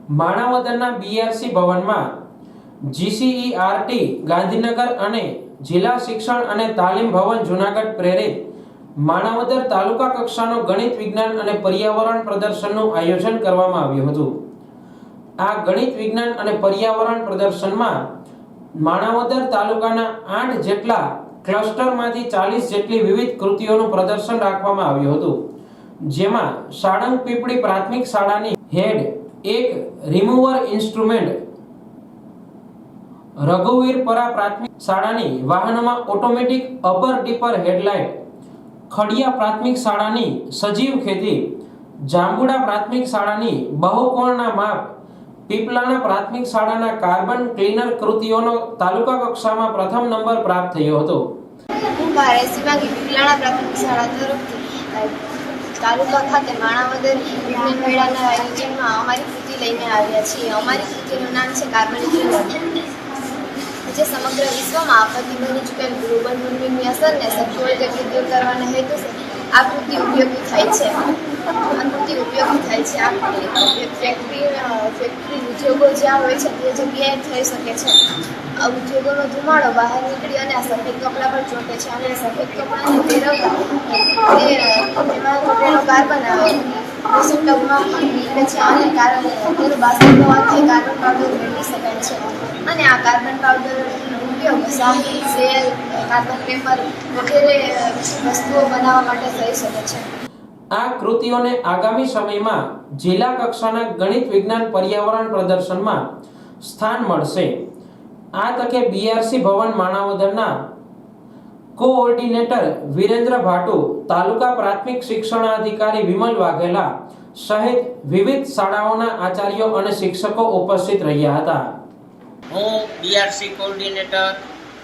માણાવદરના BRC ભવનમાં GCERT Gandhinagar અને જિલ્લા શિક્ષણ અને તાલીમ ભવન જૂનાગઢ પ્રેરિત માણાવદર તાલુકા કક્ષાનો ગણિત વિજ્ઞાન અને પર્યાવરણ પ્રદર્શનનું આયોજન કરવામાં આવ્યું હતું। આ ગણિત વિજ્ઞાન અને પર્યાવરણ પ્રદર્શનમાં માણાવદર તાલુકાના 8 જેટલા ક્લસ્ટરમાંથી 40 જેટલી વિવિધ કૃતિઓનું પ્રદર્શન રાખવામાં આવ્યું હતું, જેમાં સાળંગ પીપળી પ્રાથમિક શાળાની હેડ એક રિમૂવર ઇન્સ્ટ્રુમેન્ટ, રઘુવીરપરા પ્રાથમિક શાળાની વાહનમાં automatic upper dipper headlight, Khadiya પ્રાથમિક શાળાની સજીવ ખેતી, જાંબુડા પ્રાથમિક શાળાની બહુકોણના માપ, પીપલાણા પ્રાથમિક શાળાના કાર્બન ક્લીનર કૃતિઓનો તાલુકા કક્ષામાં પ્રથમ નંબર પ્રાપ્ત થયો હતો। હું ભારતસીમાની પીપલાણા પ્રાથમિક શાળા તરફથી તાલુકા ખાતે માણાવદર વિજ્ઞાન મેળાના આયોજનમાં અમારી કૃતિ લઈને આવ્યા છીએ। અમારી કૃતિનું નામ છે કાર્બન ક્લીનર, જે સમગ્ર વિશ્વમાં આપત્તિ બની ચૂકેલ ગ્લોબલ વોર્મિંગની અસરને સચોટ રીતે દૂર કરવાના હેતુથી આ કૃતિ ઉપયોગી થાય છે। આ ફેક્ટરી ઉદ્યોગો જ્યાં હોય છે તે જગ્યાએ થઈ શકે છે। આ ઉદ્યોગોનો ધુમાડો બહાર નીકળી અને આ સફેદ કપડા પર ચોંટે છે અને સફેદ કપડાને ફેરવતા તેમાં ચોંટેલો કાર્બન ટબમાં નીકળે છે અને તેનું બાષ્પીભવનથી કાર્બન પાવડર મેળવી શકાય છે અને આ કાર્બન પાવડરનો ઉપયોગ શાહી, સેલ, કાર્બન પેપર વગેરે વસ્તુઓ બનાવવા માટે થઈ શકે છે। આ કૃતિઓને આગામી સમયમાં જિલ્લા કક્ષાના ગણિત વિજ્ઞાન પર્યાવરણ પ્રદર્શનમાં સ્થાન મળશે। આ તકે બીઆરસી ભવન માણાવદરના કોઓર્ડિનેટર વિરેન્દ્ર ભાટુ, તાલુકા પ્રાથમિક શિક્ષણાધિકારી વિમલ વાઘેલા સહિત વિવિધ શાળાઓના આચાર્યો અને શિક્ષકો ઉપસ્થિત રહ્યા હતા। હું બીઆરસી કોઓર્ડિનેટર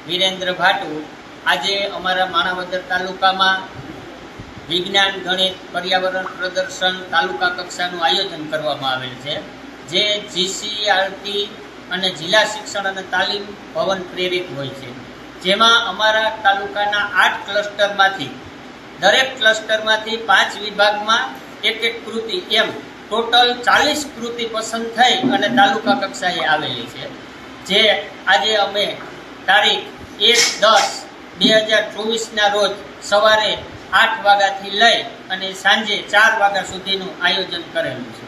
વિરેન્દ્ર ભાટુ આજે અમારા માણાવદર તાલુકામાં વિજ્ઞાન, ગણિત, પર્યાવરણ પ્રદર્શન તાલુકા કક્ષાનું આયોજન કરવામાં આવેલ છે, જે જીસીઈઆરટી અને જિલ્લા શિક્ષણ અને તાલીમ ભવન પ્રેરિત હોય છે। જેમાં અમારા તાલુકાના 8 ક્લસ્ટરમાંથી દરેક ક્લસ્ટરમાંથી 5 વિભાગમાં એક કૃતિ એમ ટોટલ 40 કૃતિ પસંદ થઈ અને તાલુકા કક્ષાએ આવેલી છે, જે આજે અમે તારીખ 1/10/2024ના રોજ સવારે 8 વાગ્યાથી લઈ અને સાંજે 4 વાગ્યા સુધીનું આયોજન કરેલું છે।